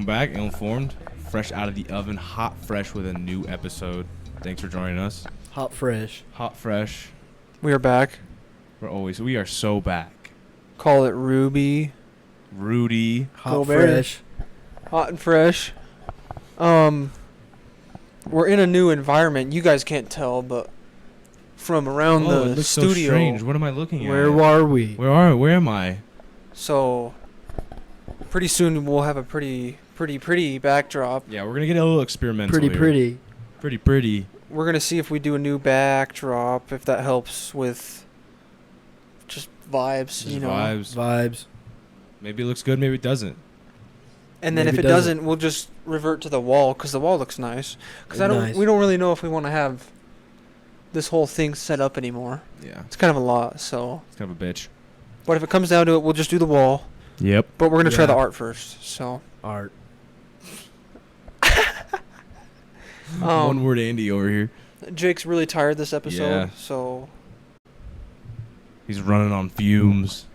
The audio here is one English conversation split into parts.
Welcome back, Ill-Informed, fresh out of the oven, hot fresh with a new episode. Thanks for joining us. Hot fresh. Hot fresh. We are back. We are so back. Call it Ruby. Rudy. Hot Go Bear. fresh. Hot and fresh. We're in a new environment. You guys can't tell, but from around it the looks studio. so strange. What am I looking at? Where are we? Where am I? So pretty soon we'll have a pretty backdrop. Yeah, we're gonna get a little experimental. Pretty. Pretty. We're gonna see if we do a new backdrop, if that helps with just vibes, Just vibes. Maybe it looks good, maybe it doesn't. And then Maybe if it doesn't, we'll just revert to the wall because the wall looks nice. Because we don't really know if we want to have this whole thing set up anymore. Yeah. It's kind of a lot, so. It's kind of a bitch. But if it comes down to it, we'll just do the wall. Yep. But we're gonna try the Yeah. art first. So. Art. One word Andy over here. Jake's really tired this episode, Yeah. so. He's running on fumes.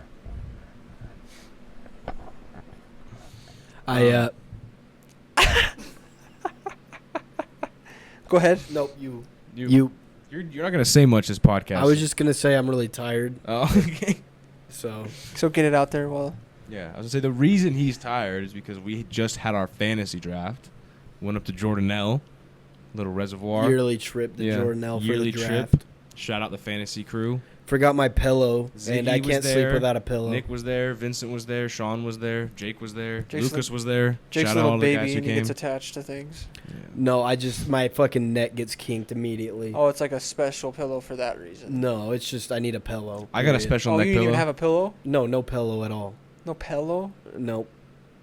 I Go ahead. Nope. You. You're not gonna say much this podcast. I was just gonna say I'm really tired. Oh, okay. So. So get it out there. Well. Yeah, I was gonna say the reason he's tired is because we just had our fantasy draft. Went up to Jordanelle, little reservoir. Yearly trip to Jordanelle for yearly the draft. trip. Shout out the fantasy crew. Forgot my pillow, and I Ziggy was can't sleep there, without a pillow. Nick was there, Vincent was there, Sean was there, Jake was there, Jake's Lucas was there. Jake's Shout out little all the guys baby, who and he came. gets attached to things. Yeah. No, my fucking neck gets kinked immediately. Oh, it's like a special pillow for that reason. No, it's just I need a pillow. I got a period. special Oh, neck you didn't pillow. even have a pillow? No pillow at all. No pillow? Nope.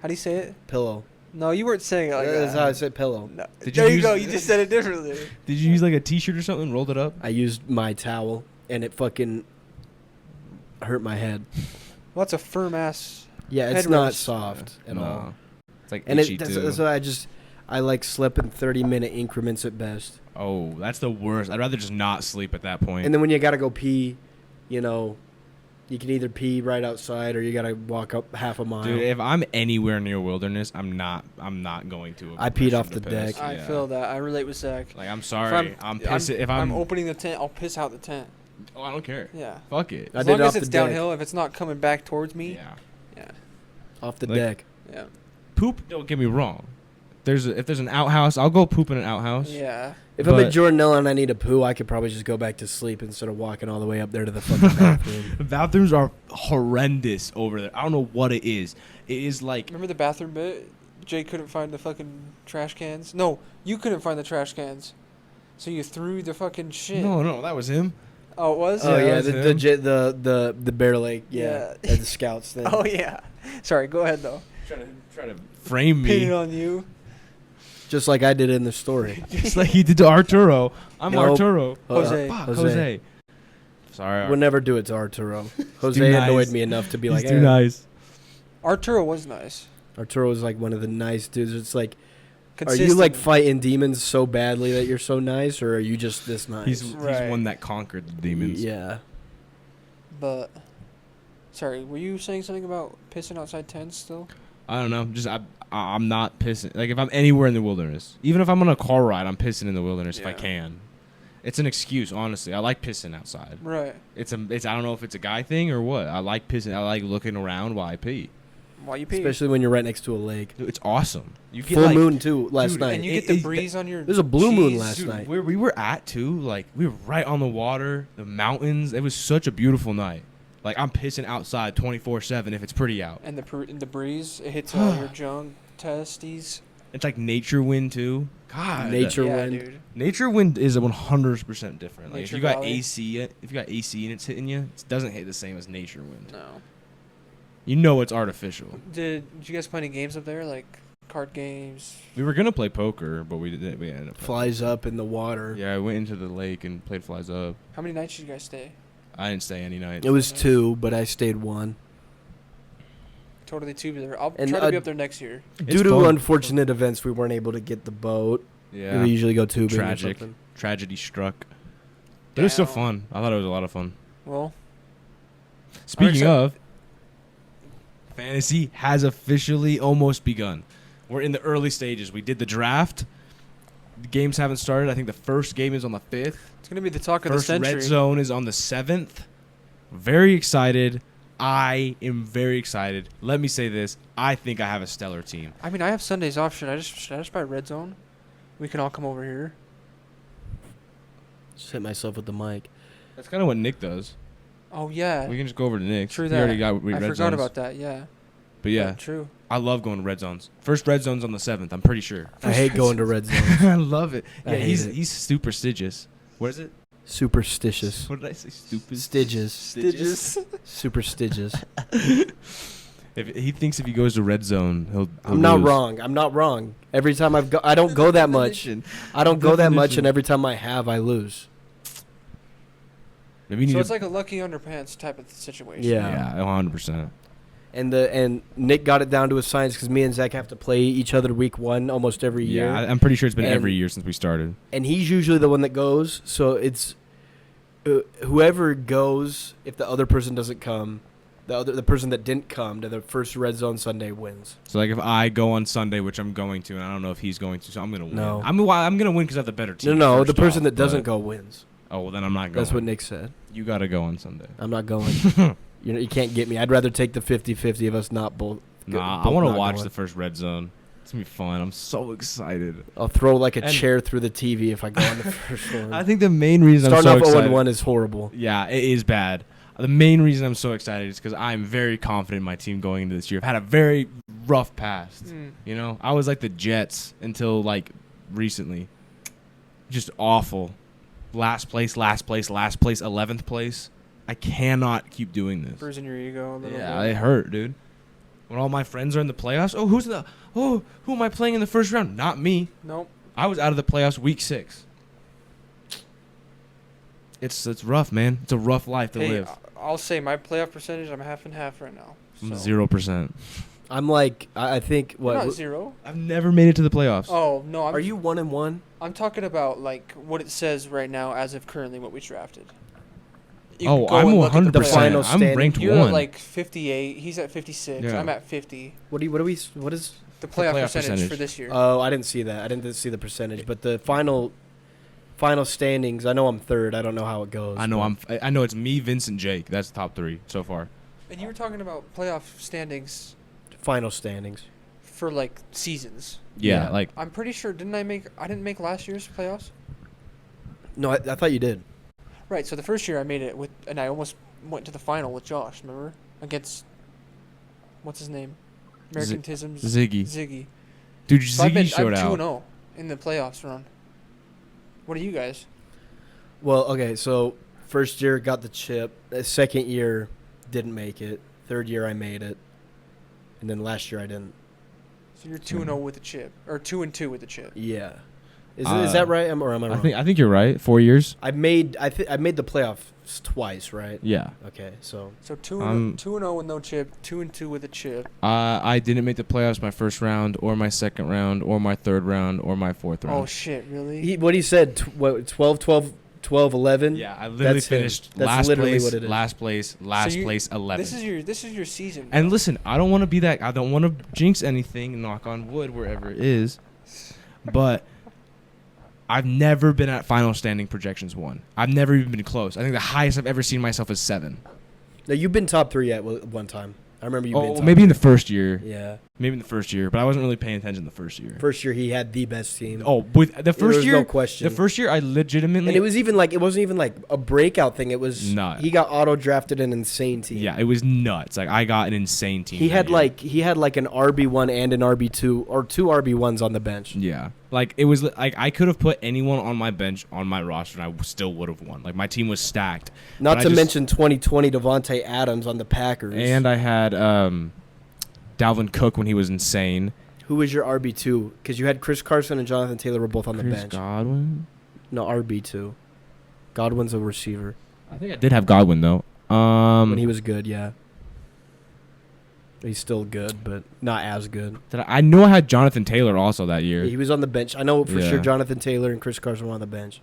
How do you say it? Pillow. No, you weren't saying it like That's that. how I said pillow. No. Did There you you go. use- You just said it differently. Did you use like a T-shirt or something? Rolled it up? I used my towel, and it fucking hurt my head. Well, that's a firm ass. Yeah, it's not Headrest. soft at No. all. It's like And itchy that's too. why I like sleep in 30-minute increments at best. Oh, that's the worst. I'd rather just not sleep at that point. And then when you gotta go pee, you can either pee right outside or you gotta walk up half a mile. Dude, if I'm anywhere near wilderness, I'm not going to. I peed off to the piss. deck. I Yeah. feel that. I relate with Zach. Like I'm sorry, I'm pissed. If I'm opening the tent, I'll piss out the tent. oh, I don't care. Yeah. Fuck it. I As did long it as off it's the deck. downhill, if it's not coming back towards me. Yeah. Yeah. Off the Like- deck. Yeah. Poop. Don't get me wrong. If there's an outhouse, I'll go poop in an outhouse. Yeah. If I'm But- at Jordanelle and I need a poo, I could probably just go back to sleep instead of walking all the way up there to the fucking bathroom. The bathrooms are horrendous over there. I don't know what it is. It is like Remember the bathroom bit? Jay couldn't find the fucking trash cans. No, you couldn't find the trash cans. So you threw the fucking shit. no, that was him. Oh, it was? Oh yeah, that's the Bear Lake, Yeah. at the Scouts thing. Oh yeah. Sorry, go ahead though. Try to frame Pin it me, on you. Just like I did in the story. just like he did to Arturo. I'm Nope. Arturo. Jose. Fuck, Jose. Jose. Sorry, We'll never do it to Arturo. Jose too nice. annoyed me enough to be He's like, too nice. Arturo was nice. Arturo is like one of the nice dudes. It's like, are Consistent. you like fighting demons so badly that you're so nice, or are you just this nice? He's Right. one that conquered the demons. Yeah. But sorry, were you saying something about pissing outside tents still? I don't know. Just I'm not pissing. Like if I'm anywhere in the wilderness, even if I'm on a car ride, I'm pissing in the wilderness if I Yeah. can. It's an excuse, honestly. I like pissing outside. Right. It's I don't know if it's a guy thing or what. I like pissing. I like looking around while I pee. While you pee. Especially when you're right next to a lake. Dude, it's awesome. You get Full like, moon too last dude, night. and you It- get the it- breeze on your There's a blue moon cheese. last Dude, night. where we were at too, like we were right on the water, the mountains. It was such a beautiful night. Like I'm pissing outside 24/7 if it's pretty out. And the breeze, it hits all your junk testes. It's like nature wind too. God, Nature Yeah, wind. dude. nature wind is 100% different. Like Nature if you got Valley. AC, if you got AC and it's hitting you, it doesn't hit the same as nature wind. No. You know it's artificial. Did you guys play any games up there, like card games? We were gonna play poker, but we didn't. We ended up Flies up in the water. Yeah, I went into the lake and played flies up. How many nights did you guys stay? I didn't stay any night. It was 2, but I stayed 1. Totally two there. I'll And, try to be up there next year. Due to fun. unfortunate events, we weren't able to get the boat. Yeah, We usually go tubing Tragic. or something. Tragedy struck. But it was still Damn. fun. I thought it was a lot of fun. Well, Speaking excited. of, fantasy has officially almost begun. We're in the early stages. We did the draft. The games haven't started. I think the first game is on the 5th. It's gonna be the talk of First the century. red zone is on the 7th. Very excited. I am very excited. Let me say this. I think I have a stellar team. I mean, I have Sundays off. Should I just buy red zone? We can all come over here. Just hit myself with the mic. That's kind of what Nick does. Oh yeah. We can just go over to Nick's. True He that. already got I red forgot zones. about that. Yeah. But yeah, True. I love going to red zones. First red zone's on the 7th. I'm pretty sure. I hate going to red zones. I love it. I Yeah, hate it. he's superstitious. What is it? Superstitious. What did I say? Stupid. Stitches. Stitches. Superstitious. If he thinks if he goes to red zone, he'll I'm not lose. wrong. I'm not wrong. Every time I don't go that much. I don't go that much, and every time I have, I lose. Maybe you need So to, it's like a lucky underpants type of situation. Yeah. 100%. And Nick got it down to a science because me and Zach have to play each other week 1 almost every year. Yeah, I'm pretty sure it's been And- every year since we started. And he's usually the one that goes. So it's whoever goes. If the other person doesn't come, the person that didn't come to the first red zone Sunday wins. So like if I go on Sunday, which I'm going to, and I don't know if he's going to, so I'm gonna win. No. I'm gonna win because I have the better team. No, first the person off, that doesn't but- go wins. Oh well, then I'm not going. That's what Nick said. You gotta go on Sunday. I'm not going. You can't get me. I'd rather take the 50-50 of us not both. Nah, I both want to not watch going. the first red zone. It's gonna be fun. I'm so excited. I'll throw like a And- chair through the TV if I go on the first one. I think the main reason Starting I'm so off excited. 0-1 is horrible. Yeah, it is bad. The main reason I'm so excited is because I'm very confident in my team going into this year. I've had a very rough past. You know, I was like the Jets until like recently. Just awful. Last place, 11th place. I cannot keep doing this. Bruising your ego a little Yeah, bit. it hurt, dude. When all my friends are in the playoffs, who am I playing in the first round? Not me. Nope. I was out of the playoffs week 6. It's rough, man. It's a rough life to Hey, live. I'll say my playoff percentage. I'm half and half right now. I'm So. 0%. I'm like, I think You're not what? zero. I've never made it to the playoffs. Oh no. Are you 1-1? I'm talking about like what it says right now as of currently what we drafted. You Oh, can go I'm and look at 100%. The final I'm standing. ranked You're 1. at like 58. He's at 56. Yeah. I'm at 50. What is? The playoff, playoff percentage, percentage. for this year. Oh, I didn't see that. I didn't see the percentage, but the final standings. I know I'm third. I don't know how it goes. I know but- I know it's me, Vincent, Jake. That's the top 3 so far. And you were talking about playoff standings final standings. for like seasons. Yeah, Yeah. like I'm pretty sure I didn't make last year's playoffs. No, I thought you did. Right. So the first year I made it and I almost went to the final with Josh. Remember against what's his name? Americantisms. Ziggy. Dude, So Ziggy showed I'm out. 2-0 in the playoffs run. What are you guys? Well, okay, so first year got the chip. Second year didn't make it. Third year I made it, and then last year I didn't. So you're 2-0 with the chip, or 2-2 with the chip. Yeah, is that right? Or am I wrong? I think you're right. 4 years. I made the playoffs twice, right? Yeah. Okay, so So 2-0 with no chip, 2-2 with a chip. I didn't make the playoffs my first round, or my second round, or my third round, or my fourth round. Oh shit! Really? what he said, 12, 11. Yeah, I literally That's him. finished That's last literally place, what it is. last place, 11. This is your season. And listen, I don't want to be that. I don't want to jinx anything. Knock on wood, wherever it is. But I've never been at final standing projections 1. I've never even been close. I think the highest I've ever seen myself is 7. No, you've been top 3 at one time. I remember you. Oh, maybe in the first year. Yeah. Maybe in the first year, but I wasn't really paying attention the first year. First year he had the best team. Oh, with the first was year, no question. The first year, I legitimately. And it wasn't even like a breakout thing. It was Nuts. He got auto drafted an insane team. Yeah, it was nuts. Like I got an insane team. He that had year. like an RB1 and an RB2 or 2 RB1s on the bench. Yeah, like it was like I could have put anyone on my bench on my roster and I still would have won. Like my team was stacked. Not But to I just- mention 2020 Devontae Adams on the Packers. And I had Dalvin Cook when he was insane. who was your RB2? Because you had Chris Carson and Jonathan Taylor were both on the Chris bench. Godwin. No, RB2. Godwin's a receiver. I think I did have Godwin though. When he was good, yeah. He's still good, but not as good. I know I had Jonathan Taylor also that year. He was on the bench. I know for Yeah. sure Jonathan Taylor and Chris Carson were on the bench.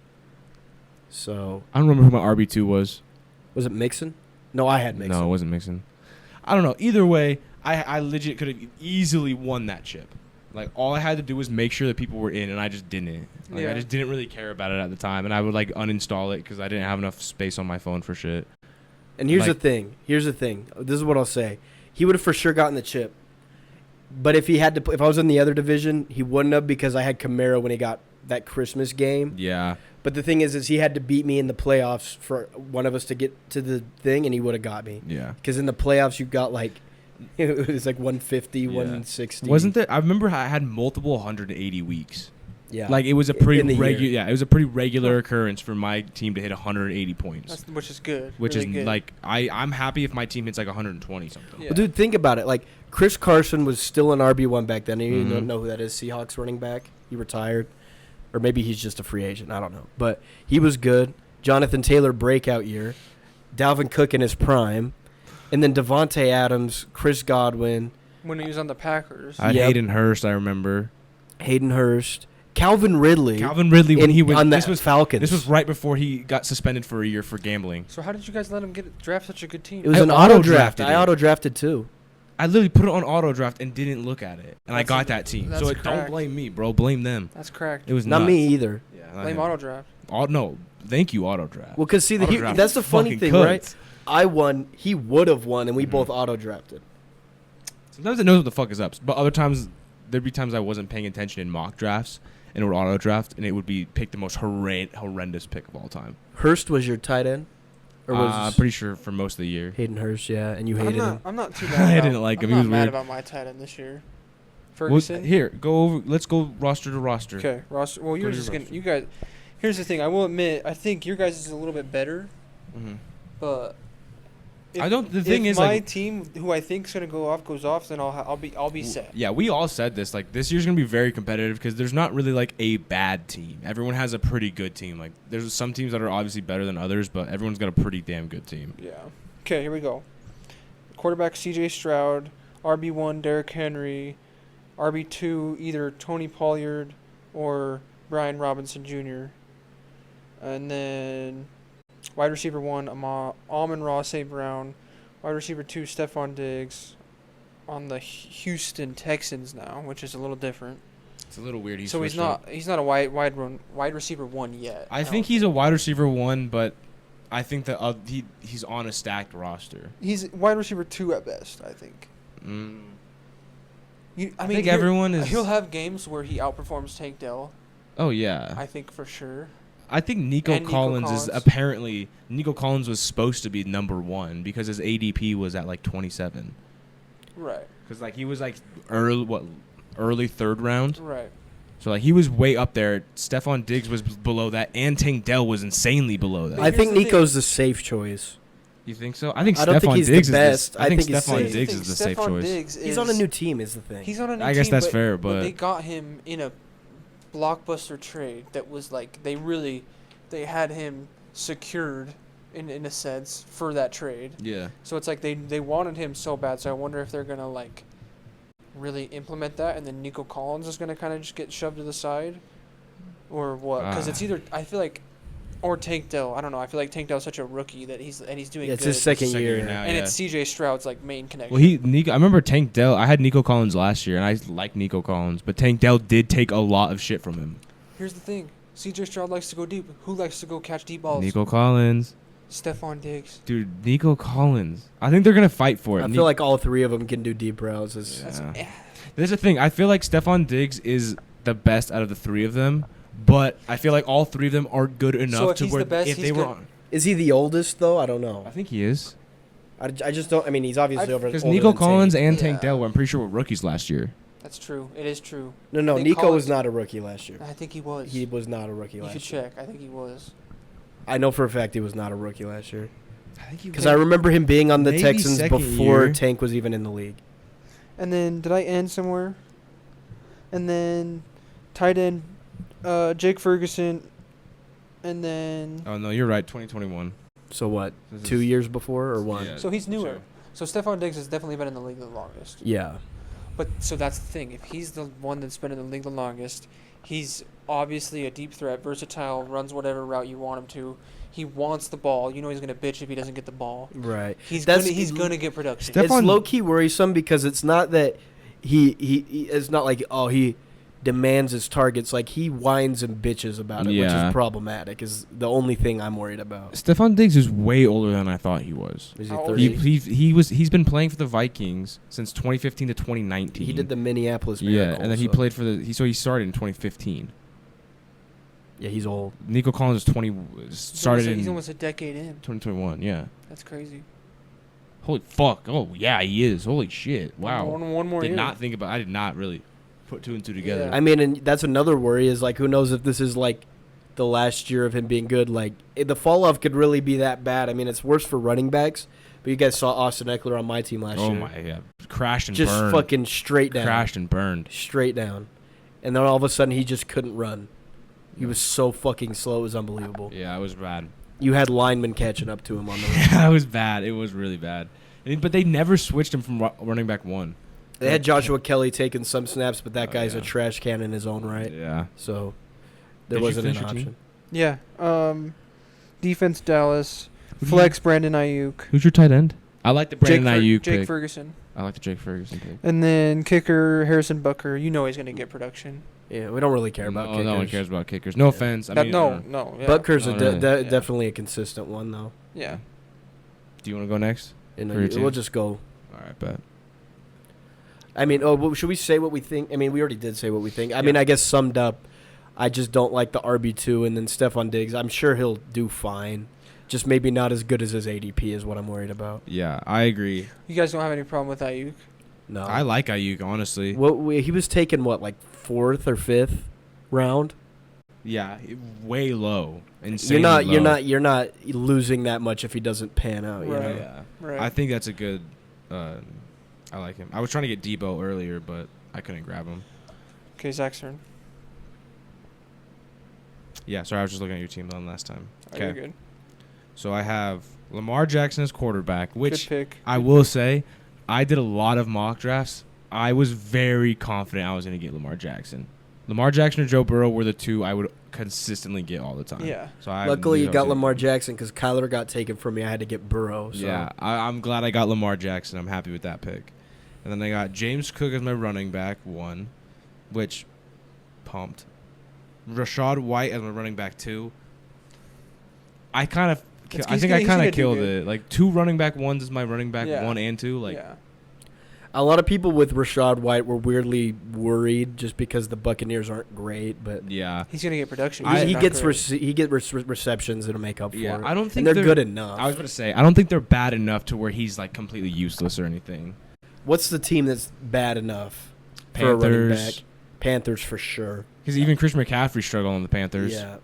So, I don't remember who my RB2 was. was it Mixon? No, I had Mixon. No, it wasn't Mixon. I don't know. Either way, I legit could have easily won that chip. Like, all I had to do was make sure that people were in, and I just didn't. Like, I just didn't really care about it at the time, and I would, like, uninstall it because I didn't have enough space on my phone for shit. And here's the thing. This is what I'll say. He would have for sure gotten the chip. But if I was in the other division, he wouldn't have because I had Kamara when he got that Christmas game. Yeah. But the thing is he had to beat me in the playoffs for one of us to get to the thing, and he would have got me. Yeah. Because in the playoffs, you got, like, it was like 150, 160. Wasn't there? I remember I had multiple 180 weeks. Yeah. Like, it was a pretty regular. year. Yeah, it was a pretty regular occurrence for my team to hit 180 points. Which is good. Which really is good. like I'm happy if my team hits like 120 something. Yeah. Well, dude, think about it. Like, Chris Carson was still an RB1 back then. You don't know who that is. Seahawks running back. He retired. Or maybe he's just a free agent. I don't know. But he was good. Jonathan Taylor breakout year. Dalvin Cook in his prime. And then Devontae Adams, Chris Godwin. When he was on the Packers. I had Hayden Hurst, I remember. Hayden Hurst. Calvin Ridley. When he was on this the was Falcons. This was right before he got suspended for a year for gambling. So how did you guys let him draft such a good team? It was I an auto draft. auto-drafted I it. auto drafted too. I literally put it on auto draft and didn't look at it, and I That's got that team. that's So don't cracked. blame me, bro. Blame them. That's correct. It was Not nuts. me either. Yeah, not Blame him. auto draft. No, thank you, auto draft. Well, because see, Auto draft that's the funny fucking thing, cooked. right? I won. He would have won, and we Mhm. both auto drafted. Sometimes it knows what the fuck is up, but other times there'd be times I wasn't paying attention in mock drafts, and it would auto draft, and it would be pick the most horrendous pick of all time. Hurst was your tight end, or was Pretty sure for most of the year. Hayden Hurst? Yeah, and you hated him. I'm not too mad. I didn't like him. I'm He not was mad weird. about my tight end this year. Well, Ferguson. here, go over. Let's go roster to roster. Okay, roster. Well, Go yours to is your gonna. roster. You guys. Here's the thing. I will admit. I think your guys is a little bit better, Mm-hmm. but. I don't. The thing if is, my like, team, who I think is gonna goes off, then I'll be set. yeah, we all said this. Like, this year's gonna be very competitive because there's not really like a bad team. Everyone has a pretty good team. Like, there's some teams that are obviously better than others, but everyone's got a pretty damn good team. Yeah. Okay, here we go. Quarterback C.J. Stroud, RB1 Derrick Henry, RB2 either Tony Pollard or Brian Robinson Jr. And then wide receiver 1 Amon-Ra St. Brown, wide receiver 2 Stephon Diggs on the Houston Texans now, which is a little different. It's a little weird. He's So he's not a wide receiver 1 yet. I think he's a wide receiver 1, but I think that he's on a stacked roster. he's wide receiver 2 at best, I think. I mean, think everyone is. He'll have games where he outperforms Tank Dell. Oh yeah. I think for sure. I think Nico And Nico Collins is Collins. apparently Nico Collins was supposed to be number 1 because his ADP was at like 27. Right. Because like he was like early third round. Right. So like he was way up there. Stephon Diggs was below that, and Tank Dell was insanely below that. But I here's think the thing. Nico's the safe choice. You think so? I think I don't think Stephon he's the Diggs best. is I think he's Stephon safe. Diggs is the safe Stephon choice. Diggs He's on a new team. Is the thing. He's on a new I guess team, that's fair, but they got him in a blockbuster trade that was like they had him secured in a sense for that trade. yeah. So it's like they wanted him so bad. So I wonder if they're gonna like really implement that, and then Nico Collins is gonna kind of just get shoved to the side, or what? Because it's either I feel like, or Tank Dell. I don't know. I feel like Tank Dell's such a rookie that he's doing Yeah, it's good. his second year now, and yeah. it's C.J. Stroud's like main connection. Well, I remember Tank Dell. I had Nico Collins last year, and I like Nico Collins, but Tank Dell did take a lot of shit from him. Here's the thing. C.J. Stroud likes to go deep. Who likes to go catch deep balls? Nico Collins, Stephon Diggs. dude. Nico Collins. I think they're gonna fight for it. I feel like all three of them can do deep routes. Yeah. There's the thing. I feel like Stephon Diggs is the best out of the three of them, but I feel like all three of them are good enough if to he's where the best, if he's they were good. on. Is he the oldest though? I don't know. I think he is. I just don't. I mean, he's obviously over. Because older Nico than Collins Tank. and Tank Yeah. Dell were, I'm pretty sure, were rookies last year. That's true. It is true. No, I think Nico Collins- was not a rookie last year. I think he was. He was not a rookie You last should year. check. I think he was. I know for a fact he was not a rookie last year. I think he Because I remember him being on the Maybe Texans second before year. Tank was even in the league. And then did I end somewhere? And then tight end, Jake Ferguson. And then Oh no, you're right. 2021. So what? This 2 is- years before or one? Yeah. so he's newer. So Stephon Diggs has definitely been in the league the longest. Yeah. But so that's the thing. If he's the one that's been in the league the longest, he's obviously a deep threat, versatile, runs whatever route you want him to. He wants the ball. You know he's gonna bitch if he doesn't get the ball. Right. He's That's- gonna get production. Stephon- It's low key worrisome because it's not that he it's not like he demands his targets. Like he whines and bitches about it, which is problematic. Is the only thing I'm worried about. Stephon Diggs is way older than I thought he was. Is he How old 30? is He's been playing for the Vikings since 2015 to 2019. He did the Minneapolis Miracle. Yeah, and then he played for he started in 2015. Yeah, he's old. Nico Collins was 20 started in He's almost a decade in. 2021. Yeah. That's crazy. Holy fuck! Oh yeah, he is. Holy shit! Wow. One more year. I did not really put two and two together. Yeah. I mean, and that's another worry is like, who knows if this is like the last year of him being good. Like the fall off could really be that bad. I mean, it's worse for running backs. But you guys saw Austin Eckler on my team last year. Oh my yeah, crashed and just burned. fucking straight down. Crashed and burned. Straight down, and then all of a sudden he just couldn't run. He was so fucking slow. It was unbelievable. Yeah, it was bad. You had linemen catching up to him on the run. Yeah, it was bad. It was really bad. But they never switched him from running back one. They had Joshua Kelly taking some snaps, but that guy's yeah. a trash can in his own right. Yeah. So there Did you wasn't an finish your option. team? Yeah. Defense Dallas. Flex Brandon Ayuk. Who's your tight end? I like the Brandon Ayuk Jake pick. Ferguson. I like the Jake Ferguson pick. And then kicker Harrison Bucker. You know he's going to get production. Yeah, we don't really care about kickers. No one cares about kickers. No offense. I mean, no. Yeah. Butker's No, really. definitely a consistent one, though. Yeah. Do you want to go next? You know, For your team? we'll just go. All right, bet. I mean, should we say what we think? I mean, we already did say what we think. I mean, I guess summed up, I just don't like the RB2 and then Stephon Diggs. I'm sure he'll do fine. Just maybe not as good as his ADP is what I'm worried about. Yeah, I agree. You guys don't have any problem with Ayuk? No. I like Ayuk, honestly. He was taken, like 4th or 5th round? Yeah, way low. Insanely You're not losing that much if he doesn't pan out. You Right. know? Yeah. Right. I think that's a good. I like him. I was trying to get Debo earlier, but I couldn't grab him. Okay, Zach's turn. Yeah, sorry, I was just looking at your team one last time. Oh, you're good. So I have Lamar Jackson as quarterback, which Good pick. I will say, I did a lot of mock drafts. I was very confident I was going to get Lamar Jackson. Lamar Jackson or Joe Burrow were the two I would consistently get all the time. Yeah. So I Luckily, you got Lamar Jackson because Kyler got taken from me. I had to get Burrow. So. Yeah, I'm glad I got Lamar Jackson. I'm happy with that pick. And then I got James Cook as my running back, 1, which pumped. Rashad White as my running back, 2. I think I kind of killed it. Like 2 running back 1s is my running back 1 and 2. Like yeah. A lot of people with Rashad White were weirdly worried just because the Buccaneers aren't great, but yeah, He's going to get production. he gets receptions that'll make up for it. I don't think and they're good enough. I was going to say I don't think they're bad enough to where he's like completely useless or anything. What's the team that's bad enough for a running back? Panthers for sure. Because even Chris McCaffrey struggled on the Panthers. Yeah.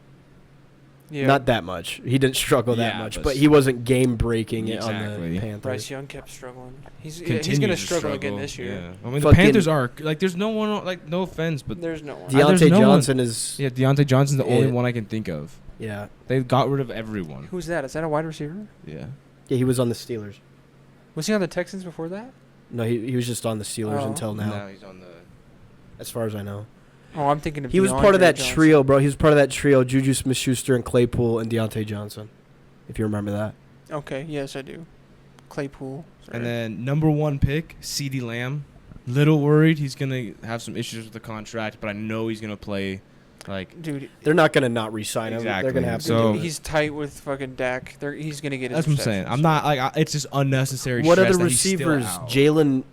Not that much. He didn't struggle that Yeah, much, but but he wasn't game breaking on Exactly. the Panthers. Bryce Young kept struggling. He's Continues going to to struggle again this year. Yeah. I mean, the Fucking- Panthers are like, there's no one like, no offense, but There's no one. there's Deontay no Johnson is yeah, Deontay Johnson's the only Yeah. one I can think of. yeah. They got rid of everyone. Who's that? Is that a wide receiver? Yeah. Yeah, he was on the Steelers. Was he on the Texans before that? No, he was just on the Steelers Oh. until now, No, he's on the. as far as I know. Oh, I'm thinking of He was part of DeAndre that Johnson. trio, bro. He was part of that trio: Juju Smith-Schuster and Claypool and Deontay Johnson. If you remember that. Okay, yes, I do. Claypool. Sorry. And then number 1 pick, CeeDee Lamb. Little worried he's gonna have some issues with the contract, but I know he's gonna play. Like, dude, They're not gonna not re-sign him. Exactly. They're gonna have to. So- do it. he's tight with fucking Dak. He's going to get his that's what I'm saying. receptions. I'm not like it's just unnecessary. What stress other that he's still receivers? out. Jalen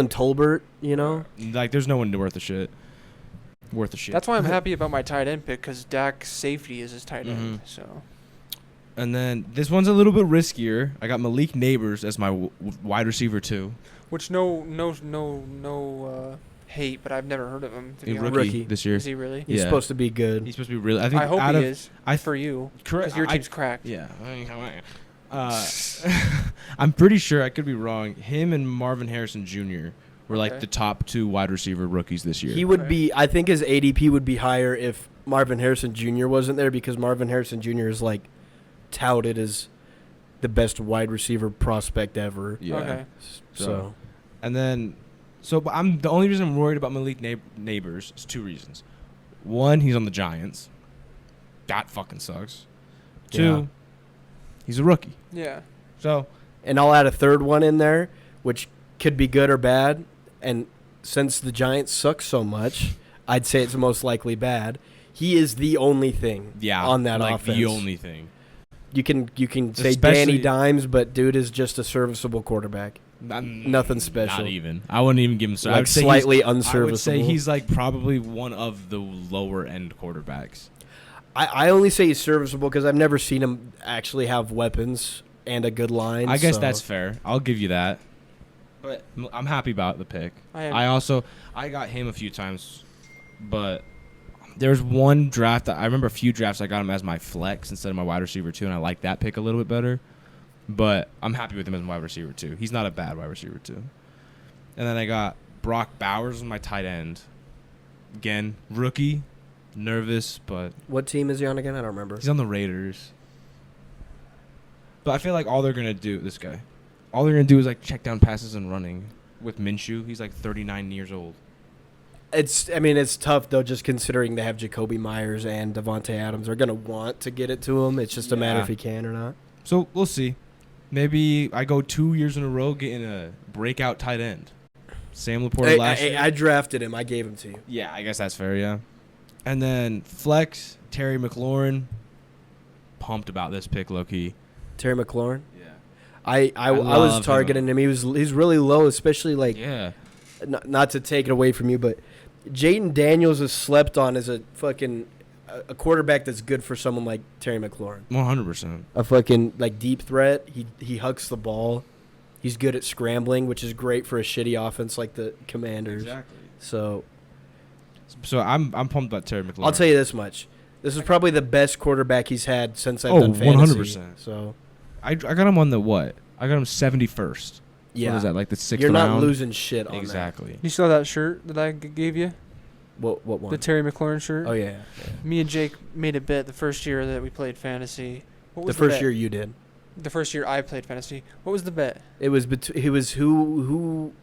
Tolbert. You know. Like, there's no one worth a shit. That's why I'm happy about my tight end pick, because Dak's safety is his tight end. So And then this one's a little bit riskier. I got Malik Neighbors as my wide receiver 2. Which no hate, but I've never heard of him. To be A honest. rookie this year. Is he really? He's Yeah. supposed to be good. He's supposed to be really. I think I hope out he of, is. I For you, correct. because your team's cracked. Yeah. I'm pretty sure, I could be wrong, him and Marvin Harrison Jr. were like Okay. the top 2 wide receiver rookies this year. He would Okay. be. I think his ADP would be higher if Marvin Harrison Jr. wasn't there, because Marvin Harrison Jr. is like touted as the best wide receiver prospect ever. Yeah. Okay. So And then, but I'm the only reason I'm worried about Malik Neighbors is 2 reasons. 1, he's on the Giants. That fucking sucks. 2, Yeah. he's a rookie. Yeah. So and I'll add a third one in there, which could be good or bad. And since the Giants suck so much, I'd say it's most likely bad. He is the only thing on that offense. The only thing. You can say Especially, Danny Dimes, but dude is just a serviceable quarterback. Nothing special. Not even. I wouldn't even give him. Like slightly unserviceable. I would say he's like probably one of the lower end quarterbacks. I only say he's serviceable because I've never seen him actually have weapons and a good line. I guess that's fair. I'll give you that. But I'm happy about the pick. I got him a few times, but there's one draft I remember a few drafts I got him as my flex instead of my wide receiver 2, and I like that pick a little bit better. But I'm happy with him as my wide receiver 2. He's not a bad wide receiver 2. And then I got Brock Bowers as my tight end. Again, rookie, nervous, but what team is he on again? I don't remember. He's on the Raiders. But I feel like all they're gonna do is like check down passes and running with Minshew. He's like 39 years old. It's tough though, just considering they have Jacoby Myers and Devontae Adams. They're gonna want to get it to him. It's just a matter if he can or not. So we'll see. Maybe I go 2 years in a row getting a breakout tight end. Sam Laporta last year. I drafted him. I gave him to you. Yeah, I guess that's fair. Yeah. And then flex Terry McLaurin. Pumped about this pick, low key. Terry McLaurin. Yeah. I was targeting him. He's really low, especially like. Yeah. Not to take it away from you, but Jaden Daniels is slept on as a fucking a quarterback that's good for someone like Terry McLaurin. 100%. A fucking like deep threat. He hucks the ball. He's good at scrambling, which is great for a shitty offense like the Commanders. Exactly. So I'm pumped about Terry McLaurin. I'll tell you this much: this is probably the best quarterback he's had since I've done fantasy. 100%. So I got him on the what? I got him 71st. Yeah. What is that, like the 6th round? You're not losing shit on exactly. You saw that shirt that I gave you? What one? The Terry McLaurin shirt? Oh, yeah. Me and Jake made a bet the first year that we played fantasy. What was the first year you did. The first year I played fantasy. What was the bet? It was who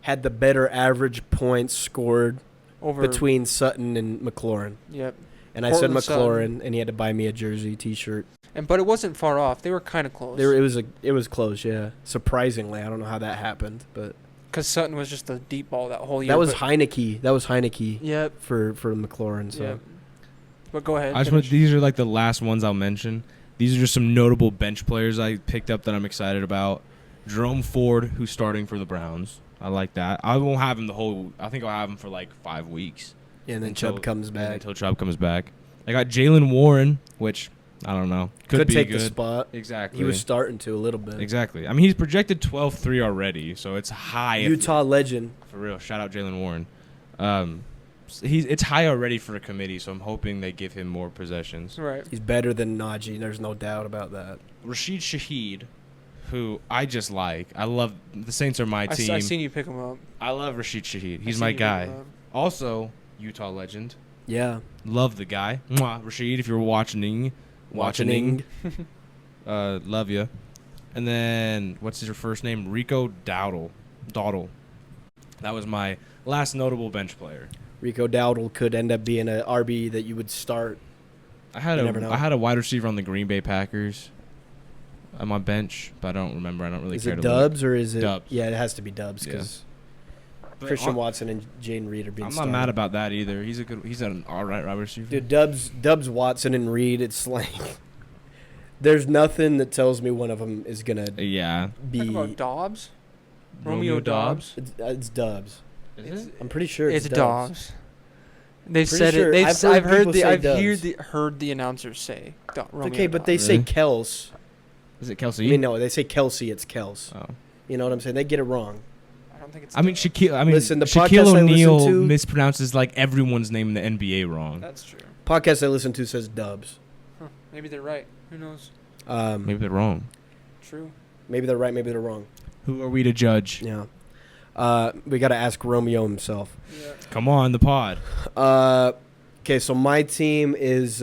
had the better average points scored between Sutton and McLaurin. Yep. And I said McLaurin, and he had to buy me a jersey, T-shirt. But it wasn't far off. They were kind of close. It was close, yeah. Surprisingly, I don't know how that happened, but because Sutton was just a deep ball that whole year. That was Heineke. Yep. For McLaurin. So. Yep. But go ahead. These are like the last ones I'll mention. These are just some notable bench players I picked up that I'm excited about. Jerome Ford, who's starting for the Browns. I like that. I won't have him I think I'll have him for like 5 weeks. Yeah, and then Chubb comes back. Until Chubb comes back. I got Jalen Warren, which I don't know. Could be take good. the spot. Exactly. He was starting to a little bit. Exactly. I mean, he's projected 12-3 already, so it's high. Utah legend. For real. Shout out Jalen Warren. It's high already for a committee, so I'm hoping they give him more possessions. Right. He's better than Najee. There's no doubt about that. Rashid Shaheed, who I just like. I love the Saints are my team. I seen you pick him up. I love Rashid Shaheed. He's my guy. Also, Utah legend. Yeah. Love the guy. Mwah, Rashid, if you're watching. Love you. And then, what's his first name? Rico Dowdle. That was my last notable bench player. Rico Dowdle could end up being an RB that you would start. I had a wide receiver on the Green Bay Packers on my bench, but I don't remember. I don't really care. Is it Dubs or is it? Dubs. Yeah, it has to be Dubs because Christian Watson and Jaden Reed are being started. I'm not mad about that either. He's an all right wide receiver. Dude, Dubs, Watson, and Reed. It's like there's nothing that tells me one of them is gonna be. Talk about Dobbs. Romeo Dobbs. It's Dubs. Is it? I'm pretty sure it's Dobbs. They've said it. I've heard the announcers say Romeo. Okay, but they say Kels. Is it Kelsey? I mean, no, they say Kelsey. It's Kels. Oh. You know what I'm saying? They get it wrong. I don't think it's. Listen, the Shaquille podcast O'Neal I listen to mispronounces like everyone's name in the NBA wrong. That's true. Podcast I listen to says Dubs. Huh. Maybe they're right. Who knows? Maybe they're wrong. True. Maybe they're right. Maybe they're wrong. Who are we to judge? Yeah. We got to ask Romeo himself. Yeah. Come on, the pod. Okay, so my team is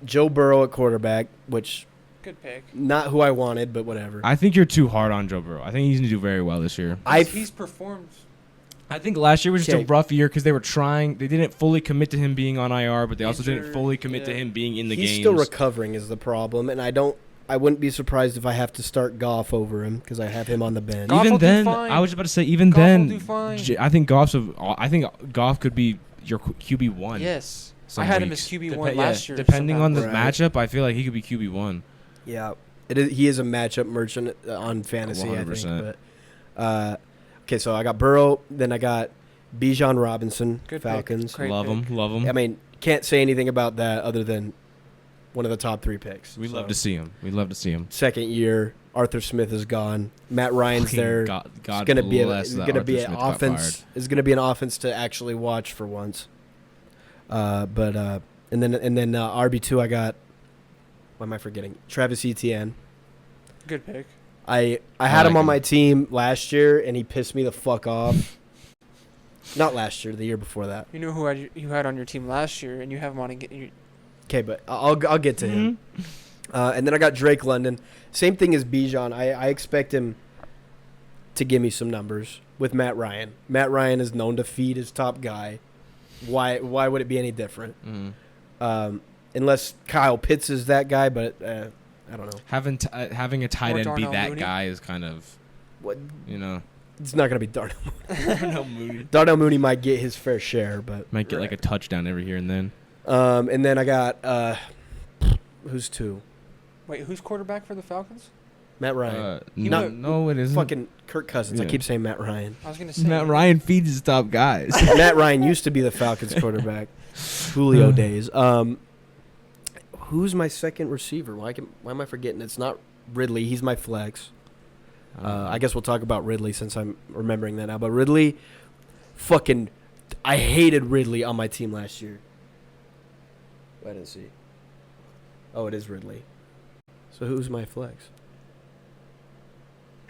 Joe Burrow at quarterback, which good pick. Not who I wanted, but whatever. I think you're too hard on Joe Burrow. I think he's going to do very well this year. He's performed. I think last year was just a rough year because they were trying. They didn't fully commit to him being on IR, but they also didn't fully commit to him being in the game. He's still recovering is the problem, and I don't I wouldn't be surprised if I have to start Goff over him because I have him on the bench. Goff will Even do then, fine. I was about to say, even Goff will then, do fine. I think Goff could be your QB1. Yes. some I had him weeks. as QB1 last year. Depending on the Right. matchup, I feel like he could be QB1. Yeah, he is a matchup merchant on fantasy, 100%. I think. But okay, so I got Burrow, then I got Bijan Robinson, Good pick. Falcons. Great Love pick. him, love him. I mean, can't say anything about that other than one of the top 3 picks. We So, love to see him. We love to see him. second year, Arthur Smith is gone. Matt Ryan's Fucking there. God It's gonna be bless it's that gonna Arthur be an Smith got offense. It's gonna be an offense to actually watch for once. And then RB2 I got. What am I forgetting? Travis Etienne. Good pick. I had like him on him. my team last year, and he pissed me the fuck off. Not last year, the year before that. You know who you had on your team last year, and you have him on again. Okay, but I'll get to him. Mm-hmm. And then I got Drake London. Same thing as Bijan. I expect him to give me some numbers with Matt Ryan. Matt Ryan is known to feed his top guy. Why would it be any different? Mm-hmm. Unless Kyle Pitts is that guy, but I don't know. Having a tight Or end be Darnell that Mooney. guy is kind of, What? you know. It's not gonna be Darnell. Darnell Mooney Darnell Mooney might get his fair share, but might get like a touchdown every here and then. And then I got who's 2? Wait, who's quarterback for the Falcons? Matt Ryan. No, it isn't. Fucking Kirk Cousins. I Yeah. keep saying Matt Ryan. I was gonna say Matt Ryan feeds his top guys. Matt Ryan used to be the Falcons quarterback. Julio days. Who's my second receiver? Why am I forgetting? It's not Ridley. He's my flex. I guess we'll talk about Ridley since I'm remembering that now. But Ridley, I hated Ridley on my team last year. I didn't see. Oh, it is Ridley. So who's my flex?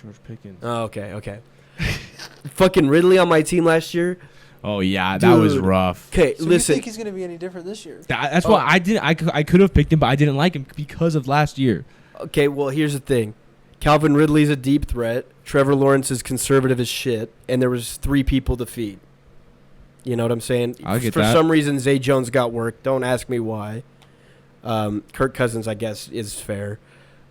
George Pickens. Oh, okay. Fucking Ridley on my team last year. Oh yeah, that was Dude. rough. Okay, So listen. you think he's gonna be any different this year? That's why I didn't. I could have picked him, but I didn't like him because of last year. Okay, well, here's the thing. Calvin Ridley's a deep threat. Trevor Lawrence is conservative as shit. And there was 3 people to feed. You know what I'm saying? I'll get For that. some reason, Zay Jones got work. Don't ask me why. Kirk Cousins, I guess, is fair.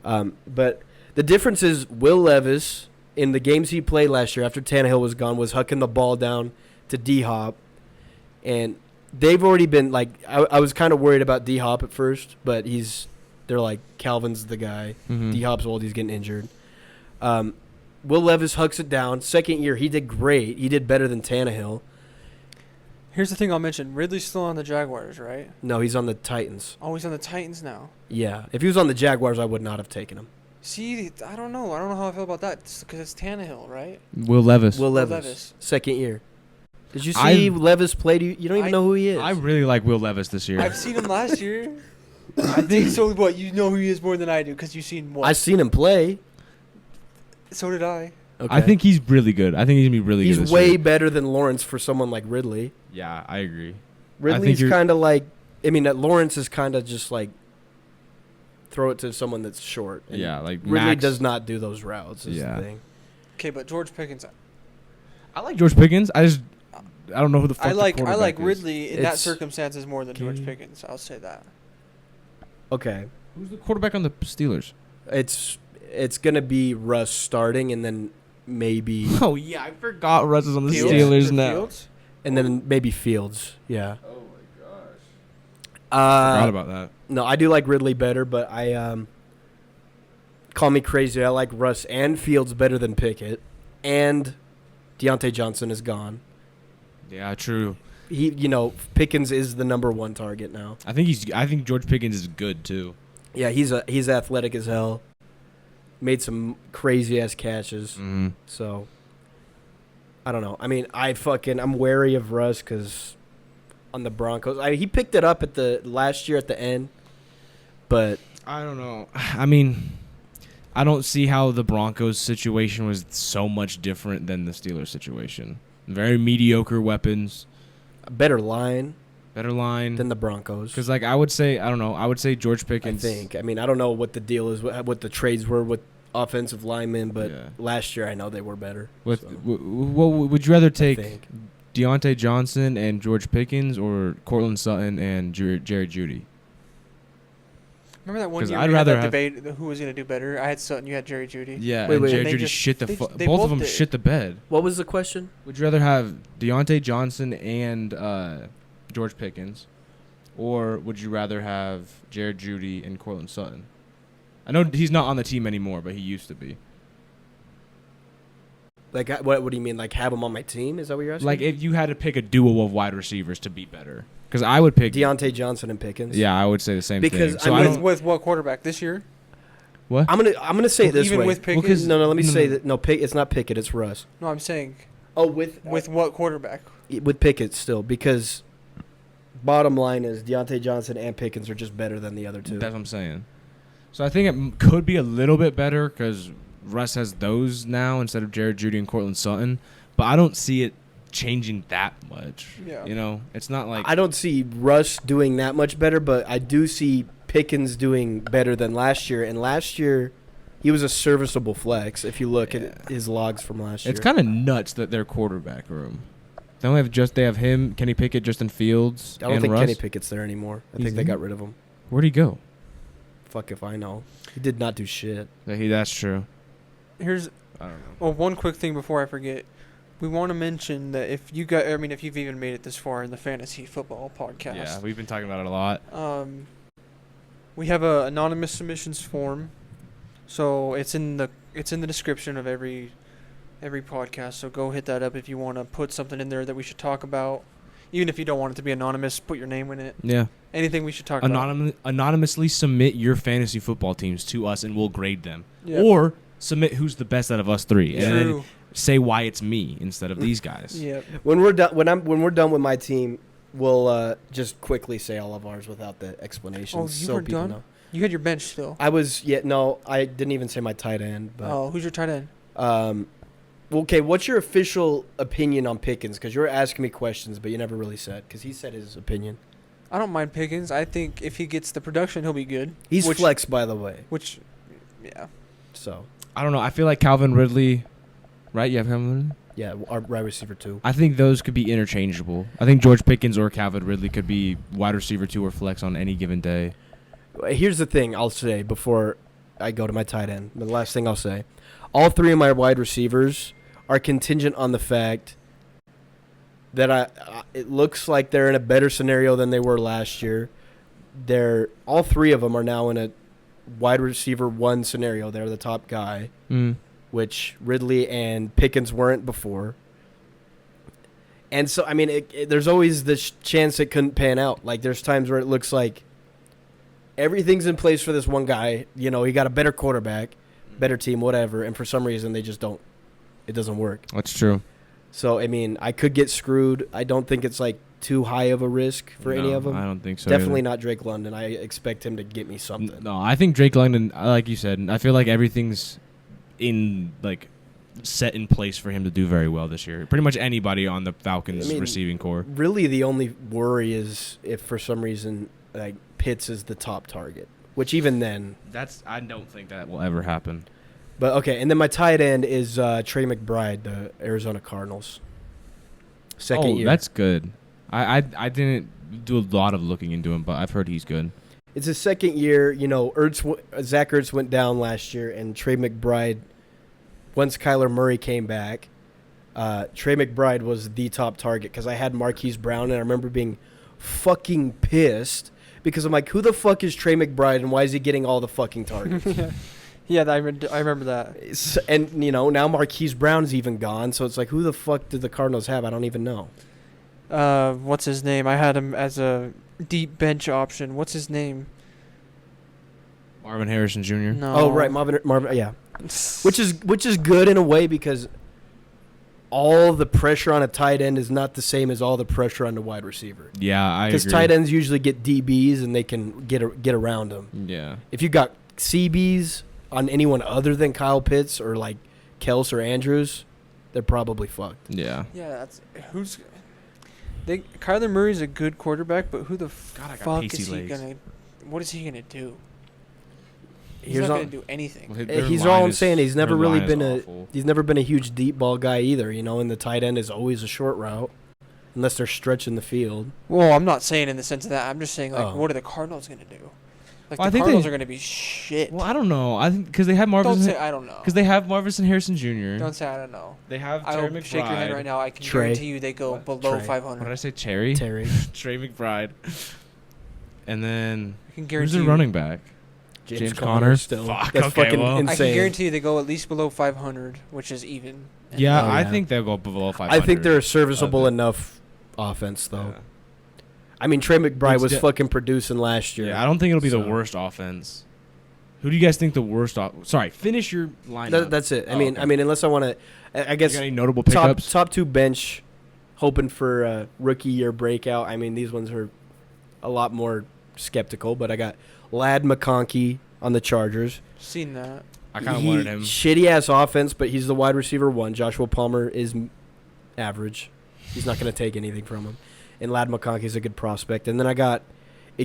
But the difference is Will Levis, in the games he played last year after Tannehill was gone, was hucking the ball down to D-Hop. And they've already been, like, I was kind of worried about D-Hop at first, but they're like, Calvin's the guy. Mhm. D-Hop's old. He's getting injured. Will Levis hucks it down. Second year, he did great. He did better than Tannehill. Here's the thing I'll mention. Ridley's still on the Jaguars, right? No, he's on the Titans. Oh, he's on the Titans now. Yeah. If he was on the Jaguars, I would not have taken him. See, I don't know. I don't know how I feel about that because it's Tannehill, right? Will Levis. Will Levis. Levis. Second year. Did you see Levis play? You don't even know who he is. I really like Will Levis this year. I've seen him last year. I think So what? You know who he is more than I do because you've seen what? I've seen him play. So did I. Okay. I think he's really good. I think he's gonna be really he's good. This way year. better than Lawrence for someone like Ridley. Yeah, I agree. Ridley's you're- kind of like, Lawrence is kind of just like throw it to someone that's short. And Yeah, like Ridley Max. does not do those routes. Is Yeah. the thing. Okay, but George Pickens. I like George Pickens. I don't know who the fuck I the like quarterback is. Ridley in that It's- circumstances more than George Okay. Pickens. I'll say that. Okay, Who's the quarterback on the Steelers? it's gonna be Russ starting, and then maybe Oh yeah, I forgot Russ is on the Fields? Steelers Or now. Fields? maybe Fields. Yeah. Oh my gosh. Forgot about that. No, I do like Ridley better, but I call me crazy. I like Russ and Fields better than Pickett, and Deontay Johnson is gone. Yeah, true. Pickens is the number 1 target now. I think George Pickens is good too. Yeah, he's athletic as hell. Made some crazy ass catches. Mm-hmm. So I don't know. I mean, I'm wary of Russ because on the Broncos, he picked it up at the last year at the end, but I don't know. I mean, I don't see how the Broncos situation was so much different than the Steelers situation. Very mediocre weapons, a better line better line. than the Broncos. Because I would say George I Pickens. think. I mean, I don't know what the deal is, what the trades were with offensive linemen, but Yeah. last year I know they were better. With so, what would you rather I take? think. Deontay Johnson and George Pickens, or Cortland Sutton and Jerry Jeudy? Remember that one 'Cause year I'd we had rather that have- debate who was going to do better? I had Sutton, you had Jerry Jeudy. Yeah, Wait, and wait, Jerry they Jeudy just- shit the they- fuck. they Both of both them did. shit the bed. What was the question? Would you rather have Deontay Johnson and George Pickens, or would you rather have Jared Jeudy and Cortland Sutton? I know he's not on the team anymore, but he used to be. Like, what do you mean? Like, have him on my team? Is that what you're asking? Like, if you had to pick a duo of wide receivers to be better, because I would pick Deontay Johnson and Pickens. Yeah, I would say the same Because thing. So I'm I with, don't, with what quarterback this year? what? I'm gonna say it this Even way. with Pickens? 'cause- No, let me No, say no. that. No, it's not Pickett. It's Russ. No, I'm saying Oh, with what quarterback? Pickett still, because bottom line is Deontay Johnson and Pickens are just better than the other two. That's what I'm saying. So I think it could be a little bit better because Russ has those now instead of Jared Jeudy and Cortland Sutton. But I don't see it changing that much. Yeah. You know, it's not like I don't see Russ doing that much better, but I do see Pickens doing better than last year. And last year, he was a serviceable flex if you look at his logs from last year. it's kind of nuts that their quarterback room. They have him, Kenny Pickett, Justin Fields, I don't and think Russ. Kenny Pickett's there anymore. I He's think they there? got rid of him. Where'd he go? Fuck if I know. He did not do shit. That's true. Here's I don't know. well, one quick thing before I forget. We want to mention that if you've even made it this far in the fantasy football podcast, Yeah, we've been talking about it a lot. we have a anonymous submissions form, so it's in the description of every podcast. So go hit that up if you want to put something in there that we should talk about. Even if you don't want it to be anonymous, put your name in it. Yeah. Anything we should talk about. Anonymously submit your fantasy football teams to us, and we'll grade them. Yeah. Or submit who's the best out of us three, and then True. say why it's me instead of these guys. Yep. When we're done, when we're done with my team, we'll just quickly say all of ours without the explanations. Oh, you so weren't people done? know. You had your bench still. I didn't even say my tight end. But Oh, who's your tight end? okay, what's your official opinion on Pickens? Because you were asking me questions, but you never really said. Because he said his opinion. I don't mind Pickens. I think if he gets the production, he'll be good. He's flex, by the way. Yeah. So I don't know. I feel like Calvin Ridley, right? You have Calvin Ridley? yeah, our wide receiver too. I think those could be interchangeable. I think George Pickens or Calvin Ridley could be wide receiver 2 or flex on any given day. Here's the thing I'll say before I go to my tight end. The last thing I'll say, all three of my wide receivers are contingent on the fact that it looks like they're in a better scenario than they were last year. All three of them are now in a wide receiver 1 scenario. They're the top guy, which Ridley and Pickens weren't before. And so, I mean, there's always the chance it couldn't pan out. Like, there's times where it looks like everything's in place for this one guy. You know, he got a better quarterback, better team, whatever, and for some reason they just don't. It doesn't work. That's true. So, I mean, I could get screwed. I don't think it's, like, too high of a risk for any of them. I don't think so. Definitely either. not Drake London. I expect him to get me something. No, I think Drake London, like you said, I feel like everything's set in place for him to do very well this year. Pretty much anybody on the Falcons receiving core. Really, the only worry is if for some reason, like, Pitts is the top target, which even then. I don't think that will ever happen. But, okay, and then my tight end is Trey McBride, the Arizona Cardinals. Second year. That's good. I didn't do a lot of looking into him, but I've heard he's good. It's his second year. You know, Zach Ertz went down last year, and Trey McBride, once Kyler Murray came back, Trey McBride was the top target because I had Marquise Brown, and I remember being fucking pissed because I'm like, who the fuck is Trey McBride, and why is he getting all the fucking targets? Yeah, I remember that. And, you know, now Marquise Brown's even gone, so it's like, who the fuck did the Cardinals have? I don't even know. What's his name? I had him as a deep bench option. What's his name? Marvin Harrison Jr. No. Oh, right, Marvin, yeah. Which is good in a way because all the pressure on a tight end is not the same as all the pressure on the wide receiver. Yeah, I agree. Because tight ends usually get DBs and they can get around them. Yeah. If you got CBs on anyone other than Kyle Pitts or like Kels or Andrews, they're probably fucked. Yeah. Yeah, Kyler Murray's a good quarterback, but who the God, I got fuck pacey is he legs. gonna? What is he gonna do? He's Here's not all- gonna do anything. Well, their He's line all I'm is- saying. He's never their really line is been awful. he's never been a huge deep ball guy either, you know, and the tight end is always a short route unless they're stretching the field. Well, I'm not saying in the sense of that. I'm just saying, like, Oh. what are the Cardinals gonna do? Like Well, I the think Cardinals they- are going to be shit. Well, I don't know. I think because they have Don't Marvin. say I don't know. Because they have Marvin Harrison Jr. Don't say I don't know. They have I Terry will McBride. shake your hand right now. I can Trey. guarantee you they go What? below Trey. What did I 500. say? Terry. Terry. Trey McBride. And then I can who's guarantee their you. running back? James Conner? still. Fuck, That's okay, fucking well. I can insane. guarantee you they go at least below 500, which is even. And Yeah, Oh, I yeah. think they'll go below 500. I think they're a serviceable Uh, enough offense, though. Yeah. I mean, Trey McBride It's was de- fucking producing last year. Yeah, I don't think it'll be the So- worst offense. Who do you guys think the worst? Sorry, finish your lineup. That's it. I Oh, mean, okay. I mean, unless I want to, I You guess got any notable top pickups? top two bench, hoping for a rookie year breakout. I mean, these ones are a lot more skeptical, but I got Ladd McConkey on the Chargers. Seen that. I kind of wanted him. Shitty ass offense, but he's the wide receiver one. Joshua Palmer is average. He's not going to take anything from him. And Ladd McConkey's a good prospect. And then I got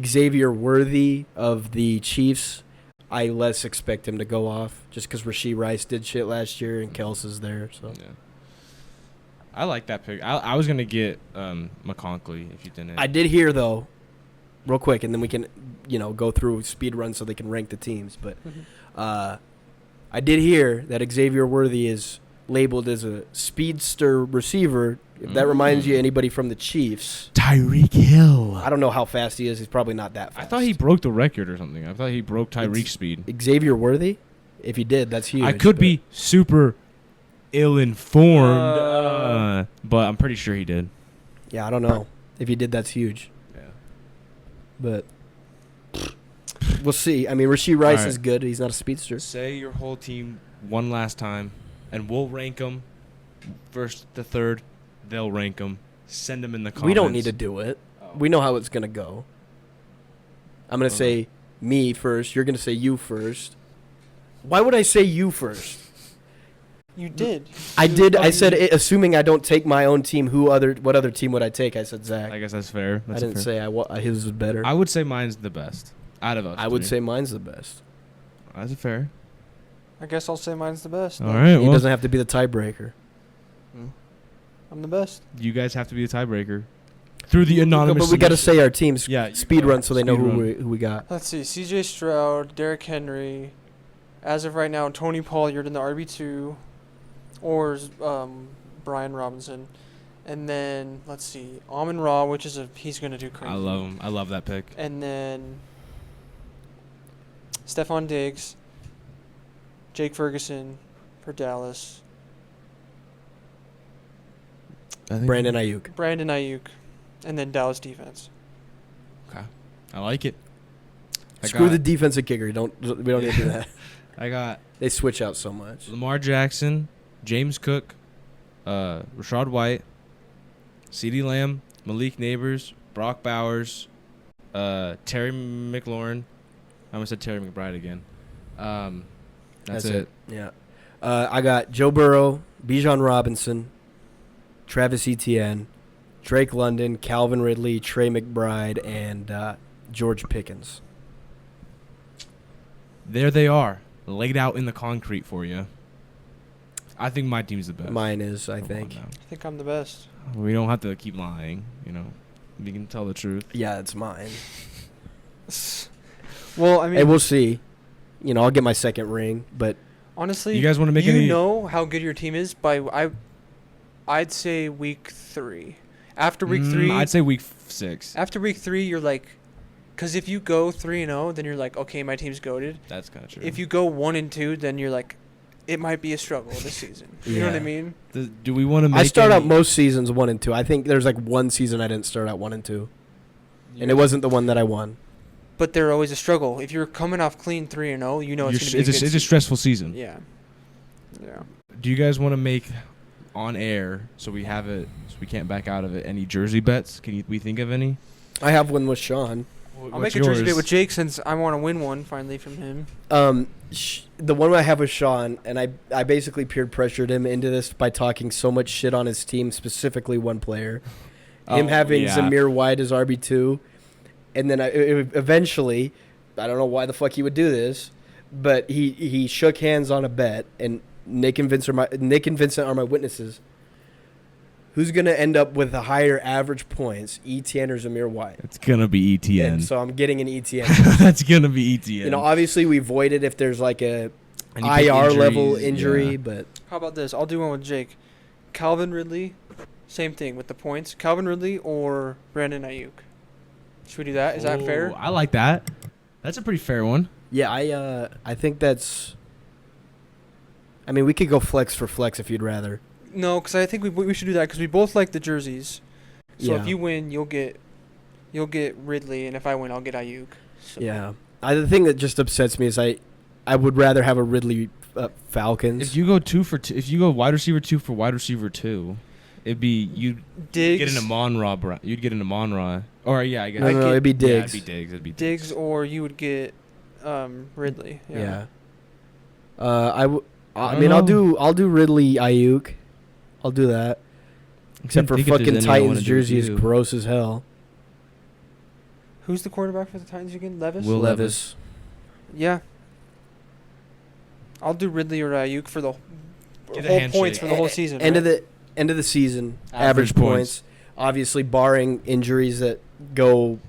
Xavier Worthy of the Chiefs. I less expect him to go off just because Rashee Rice did shit last year and Kels is there. So Yeah. I like that pick. I was gonna get McConkley if you didn't. I did hear though, real quick, and then we can go through speed run so they can rank the teams. But I did hear that Xavier Worthy is labeled as a speedster receiver. If that reminds you anybody from the Chiefs, Tyreek Hill. I don't know how fast he is. He's probably not that fast. I thought he broke the record or something. I thought he broke Tyreek's speed. Xavier Worthy. If he did, that's huge. I could but- be super ill-informed, Uh. but I'm pretty sure he did. Yeah, I don't know. If he did, that's huge. Yeah. But we'll see. I mean, Rashee Rice Alright. is good. He's not a speedster. Say your whole team one last time, and we'll rank them first to third. They'll rank them. Send them in the comments. We don't need to do it. Oh. We know how it's gonna go. I'm gonna Okay. say me first. You're gonna say you first. Why would I say you first? You did. I You did. I fucking- said, assuming I don't take my own team. What other team would I take? I said Zach. I guess that's fair. I That's didn't fair. say his was better. I would say mine's the best out of us. I would three. say mine's the best. That's fair. I guess I'll say mine's the best. All right. He Well, doesn't have to be the tiebreaker. I'm the best. you guys have to be the tiebreaker through the anonymous. But we got to submission. say our teams. Yeah, you Speed gotta- run so they know speed who run. who we got. Let's see. C.J. Stroud, Derrick Henry. As of right now, Tony Pollard in the RB2, or Brian Robinson, and then let's see, Amon Ra, which is he's gonna do crazy. I love him. I love that pick. And then Stephon Diggs, Jake Ferguson for Dallas, I think Brandon Ayuk. Brandon Ayuk, and then Dallas defense. I like it. Screw the defensive kicker. We don't need to do that. I got They switch out so much. Lamar Jackson, James Cook, Rashad White, CeeDee Lamb, Malik Neighbors, Brock Bowers, Terry McLaurin. I almost said Terry McBride again. That's it. Yeah. I got Joe Burrow, Bijan Robinson, Travis Etienne, Drake London, Calvin Ridley, Trey McBride, and George Pickens. There they are, laid out in the concrete for you. I think my team's the best. Mine is, I Come on think. now. I think I'm the best. We don't have to keep lying, We can tell the truth. Yeah, it's mine. Well, I mean, Hey, we'll see. I'll get my second ring, but honestly, You guys want to make you any? know how good your team is by I'd say week 3. After week 3, I'd say week 6. after week 3, you're like, because if you go 3-0, then you're like, okay, my team's goated. That's kind of true. If you go 1-2, then you're like, it might be a struggle this season. You know what I Yeah. mean? Do we want to make? I start out any- most seasons 1 and 2. I think there's like one season I didn't start out 1 and 2, and it wasn't the one that I won. But they're always a struggle. If you're coming off clean 3-0, you know it's going to be a good it's a season. stressful season. Yeah. Yeah. Do you guys want to make on air so we have it, so we can't back out of it? Any jersey bets? We think of any? I have one with Sean. I'll make a jersey bit with Jake since I want to win one finally from him. The one I have with Sean, and I basically peer pressured him into this by talking so much shit on his team, specifically one player. Him having Zamir White as RB2. And then eventually, I don't know why the fuck he would do this, but he shook hands on a bet, and Nick and Vincent are my witnesses. Who's going to end up with a higher average points, ETN or Zamir White? It's gonna be ETN. And so I'm getting an ETN. That's gonna be ETN. You know, obviously we void it if there's like a And you pick IR level injuries, injury, yeah. but How about this? I'll do one with Jake. Calvin Ridley, same thing with the points. Calvin Ridley or Brandon Ayuk. Should we do that? Is that fair? Ooh, I like that. That's a pretty fair one. yeah, I think that's. I mean, we could go flex for flex if you'd rather. No, because I think we should do that because we both like the jerseys. So Yeah. if you win, you'll get Ridley, and if I win, I'll get Ayuk. So. Yeah, the thing that just upsets me is I would rather have a Ridley Falcons. If you go 2 for 2, if you go wide receiver 2 for wide receiver 2, it'd be you'd Diggs, get an Amon-Ra. You'd get an Amon-Ra. Or yeah, I guess. no, it'd be Yeah, Diggs. it'd be Diggs. It'd be Diggs, or you would get Ridley. Yeah. I don't mean, know. I'll do Ridley Ayuk. I'll do that. Except for think if there's fucking any I wanna Titans do with jersey is you. gross as hell. Who's the quarterback for the Titans again? Levis? Will Levis. Yeah. I'll do Ridley or Ayuk for the Get a whole handshake. points for the whole season. End right? of the season. Average Average points. Obviously, barring injuries that go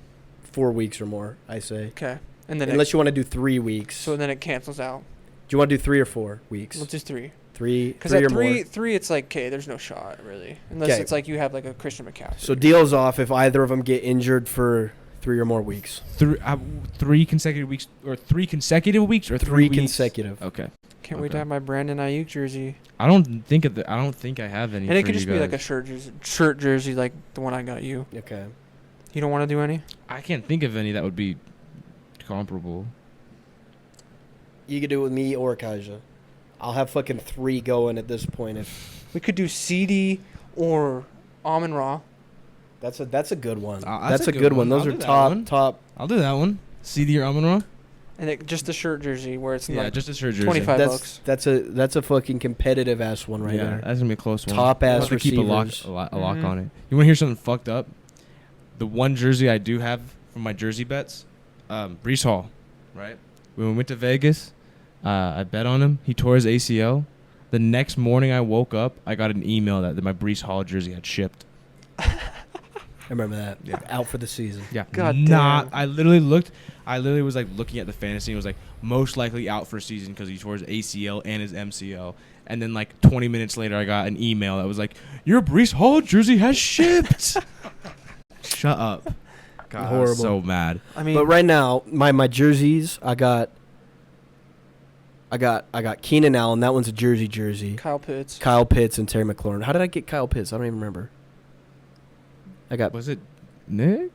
4 weeks or more. I say, Okay. And then unless you want to do 3 weeks. so then it cancels out. Do you want to do 3 or 4 weeks? Let's do 3. Three Because or at more. three, it's like, okay, there's no shot, really. Unless 'Kay. it's like you have like a Christian McCaffrey. So deals off if either of them get injured for 3 or more weeks. 3 consecutive weeks or 3 consecutive weeks or 3 Three weeks? consecutive. Okay. Can't wait to Okay. have my Brandon Ayuk jersey. I don't think I have any. And it for could just you be like a guys. shirt jersey like the one I got you. Okay. You don't want to do any? I can't think of any that would be comparable. You could do it with me or Kaja. I'll have fucking 3 going at this point. If We could do CD or Amon Ra. that's a good one. That's That's a a good good one. one. Those I'll are do that top one. top. I'll do that one. CD or Amon-Ra? And just the shirt jersey where it's Yeah, like just a shirt jersey. 25 bucks. That's a fucking competitive ass one right yeah, there. that's gonna be a close one. Top We'll ass have to keep a lock receivers. Mhm. on it. You want to hear something fucked up? The one jersey I do have from my jersey bets, Brees Hall, right? When we went to Vegas, I bet on him. He tore his ACL. The next morning I woke up, I got an email that my Brees Hall jersey had shipped. I remember that. Yeah. Out for the season. Yeah. God Not. damn. I literally was like looking at the fantasy and was like most likely out for a season because he tore his ACL and his MCL. And then like 20 minutes later, I got an email that was like, your Brees Hall jersey has shipped. Shut up. God, I was Horrible. so mad. I mean, But right now, my jerseys, I got Keenan Allen. That one's a jersey. Kyle Pitts. Kyle Pitts and Terry McLaurin. How did I get Kyle Pitts? I don't even remember. I got. Was it Nick?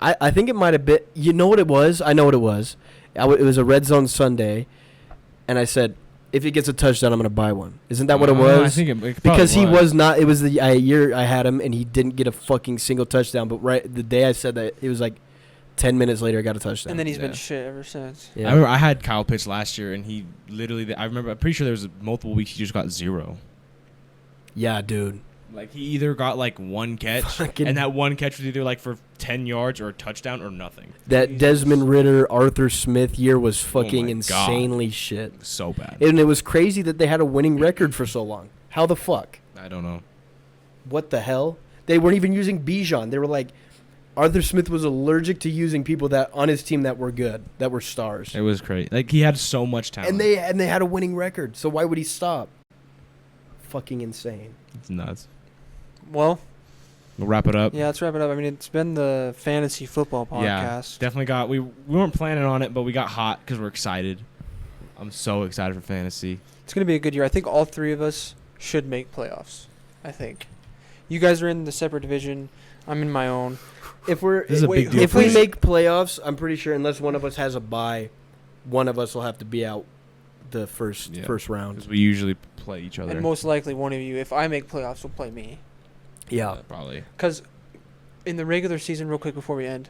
I think it might have been. You know what it was? I know what it was. It was a Red Zone Sunday, and I said, if he gets a touchdown, I'm going to buy one. Isn't that what it was? I think it probably Because he was not. It was the year I had him, and he didn't get a fucking single touchdown. But right the day I said that, it was like 10 minutes later, I got a touchdown. And then he's Yeah. been shit ever since. Yeah. I remember I had Kyle Pitts last year, and he literally. I'm pretty sure there was multiple weeks he just got 0. Yeah, dude. Like he either got like one catch, Fucking- and that one catch was either like for 10 yards or a touchdown or nothing. That Jesus. Desmond Ritter, Arthur Smith year was Oh fucking my God. insanely shit. So bad. And it was crazy that they had a winning record for so long. How the fuck? I don't know. What the hell? They weren't even using Bijan. They were like, Arthur Smith was allergic to using people that on his team that were good, that were stars. It was crazy. Like he had so much talent. And they had a winning record. So why would he stop? Fucking insane. It's nuts. Well, We'll wrap it up. yeah, let's wrap it up. I mean, it's been the fantasy football Yeah, podcast. definitely got. We weren't planning on it, but we got hot because we're excited. I'm so excited for fantasy. It's going to be a good year. I think all 3 of us should make playoffs. I think. You guys are in the separate division. I'm in my own. If we're This is a big deal if for we us. make playoffs, I'm pretty sure unless one of us has a bye, one of us will have to be out the first Yeah. round. Because we usually play each other. And most likely one of you, if I make playoffs, will play me. Yeah. Probably. Because in the regular season, real quick before we end,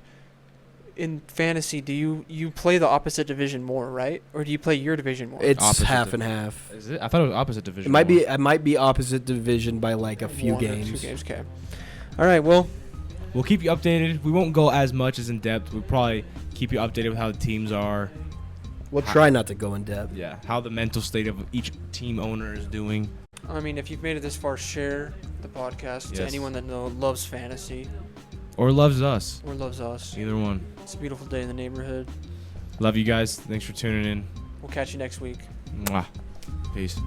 in fantasy, do you play the opposite division more, right? Or do you play your division more? It's Opposite half and division. half. Is it? I thought it was opposite division. It might be opposite division by like a few 1 or 2 games. games, okay. All right, well, We'll keep you updated. We won't go as much as in depth. We'll probably keep you updated with how the teams are. We'll try not to go in depth. Yeah. How the mental state of each team owner is doing. I mean, if you've made it this far, share the podcast to Yes. anyone that loves fantasy Or loves us. or loves us. Either one. It's a beautiful day in the neighborhood. Love you guys. Thanks for tuning in. We'll catch you next week. Mwah. Peace.